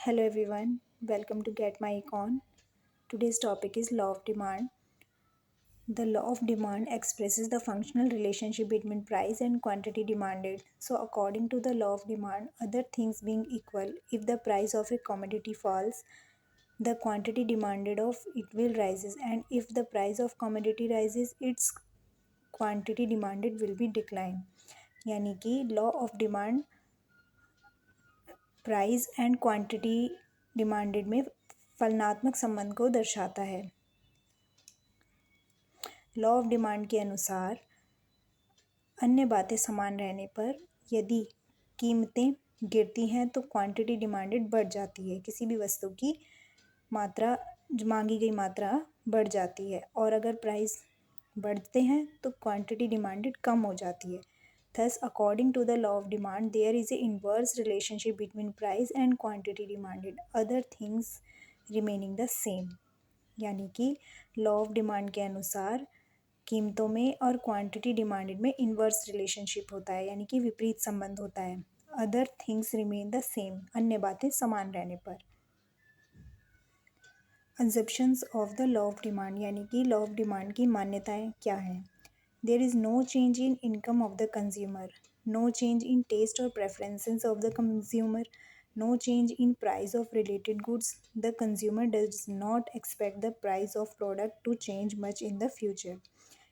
Hello everyone, welcome to Get My Econ. Today's topic is law of demand. The law of demand expresses the functional relationship between price and quantity demanded. So, according to the law of demand, other things being equal, if the price of a commodity falls, the quantity demanded of it will rises, and if the price of commodity rises, its quantity demanded will be decline. यानी कि law of demand price and quantity demanded में फलनात्मक संबंध को दर्शाता है। Law of demand के अनुसार अन्य बातें समान रहने पर यदि कीमतें गिरती हैं तो क्वांटिटी डिमांडेड बढ़ जाती है। किसी भी वस्तु की मात्रा जो मांगी गई मात्रा बढ़ जाती है, और अगर प्राइस बढ़ते हैं तो क्वांटिटी डिमांडेड कम हो जाती है। Thus, according to the law of demand, there is a inverse relationship between price and quantity demanded, other things remaining the same। यानी कि लॉ ऑफ डिमांड के अनुसार कीमतों में और क्वांटिटी डिमांडेड में इन्वर्स रिलेशनशिप होता है, यानी कि विपरीत संबंध होता है। Other things remain the same, अन्य बातें समान रहने पर। Conceptions of the law of demand, यानी कि लॉ ऑफ डिमांड की मान्यताएं क्या हैं। There is no change in income of the consumer, no change in taste और preferences of the consumer, no change in price of related goods. The consumer does not expect the price of product to change much in the future।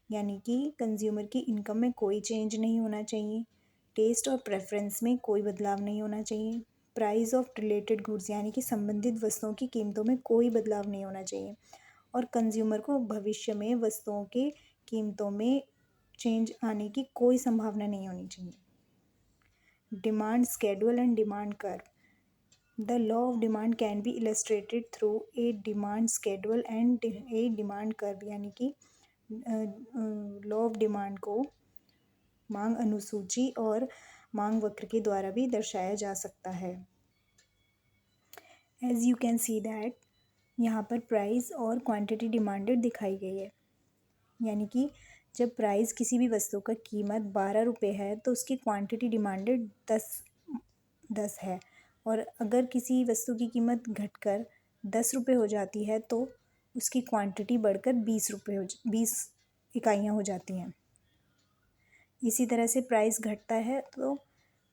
यानी कि consumer की income में कोई change नहीं होना चाहिए, test और प्रेफरेंस में कोई बदलाव नहीं होना चाहिए, प्राइस ऑफ रिलेटेड गुड्स यानी कि संबंधित वस्तुओं की कीमतों में कोई बदलाव नहीं होना चाहिए, और कंज्यूमर को भविष्य में वस्तुओं की कीमतों में चेंज आने की कोई संभावना नहीं होनी चाहिए। Demand schedule and demand curve. The law of demand can be illustrated through a demand schedule and a demand curve। यानी कि लॉ ऑफ डिमांड को मांग अनुसूची और मांग वक्र के द्वारा भी दर्शाया जा सकता है। As you can see that यहाँ पर प्राइस और क्वांटिटी डिमांडेड दिखाई गई है। यानी कि जब प्राइस किसी भी वस्तु का कीमत 12 रुपये है तो उसकी क्वांटिटी डिमांडेड 10 है, और अगर किसी वस्तु की कीमत घटकर 10 रुपये हो जाती है तो उसकी क्वांटिटी बढ़कर 20 इकाइयाँ हो जाती हैं। इसी तरह से प्राइस घटता है तो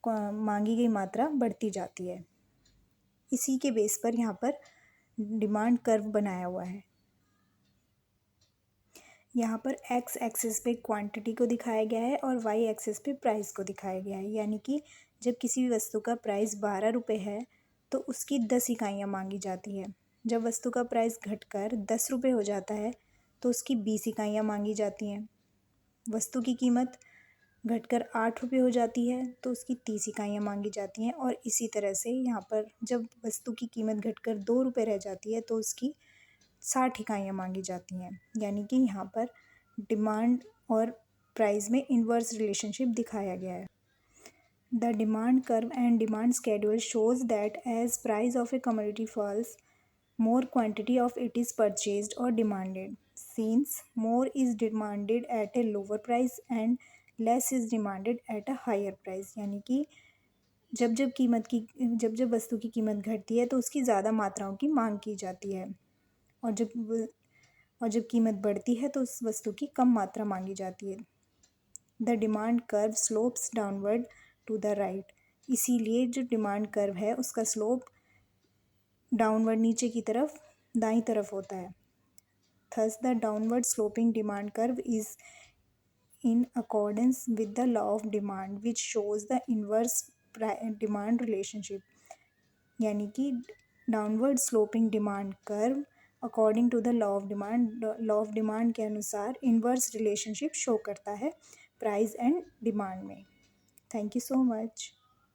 मांगी गई मात्रा बढ़ती जाती है। इसी के बेस पर यहाँ पर डिमांड कर्व बनाया हुआ है। यहाँ पर एक्स एक्सिस पे क्वांटिटी को दिखाया गया है और वाई एक्सिस पे प्राइस को दिखाया गया है। यानी कि जब किसी भी वस्तु का प्राइस 12 रुपये है तो उसकी 10 इकाइयाँ मांगी जाती है। जब वस्तु का प्राइस घटकर 10 रुपये हो जाता है तो उसकी 20 इकाइयाँ मांगी जाती हैं। वस्तु की कीमत घटकर 8 रुपये हो जाती है तो उसकी 30 इकाइयाँ मांगी जाती हैं, और इसी तरह से यहाँ पर जब वस्तु की कीमत घटकर 2 रुपये रह जाती है तो उसकी 60 इकाइयाँ मांगी जाती हैं। यानी कि यहाँ पर डिमांड और प्राइस में इन्वर्स रिलेशनशिप दिखाया गया है। The demand curve and demand schedule shows that as price of a commodity falls, more quantity of it is purchased or demanded, since more is demanded at a lower price and less is demanded at a higher price। यानी कि जब वस्तु की कीमत घटती है तो उसकी ज़्यादा मात्राओं की मांग की जाती है, और जब कीमत बढ़ती है तो उस वस्तु की कम मात्रा मांगी जाती है। The demand curve slopes downward to the right. इसीलिए जो डिमांड कर्व है उसका स्लोप डाउनवर्ड नीचे की तरफ दाईं तरफ होता है। Thus the downward sloping demand curve is in accordance with the law of demand which shows the inverse demand relationship. यानी कि downward sloping demand curve according to the law of demand के अनुसार इनवर्स रिलेशनशिप शो करता है price and demand में। Thank you so much.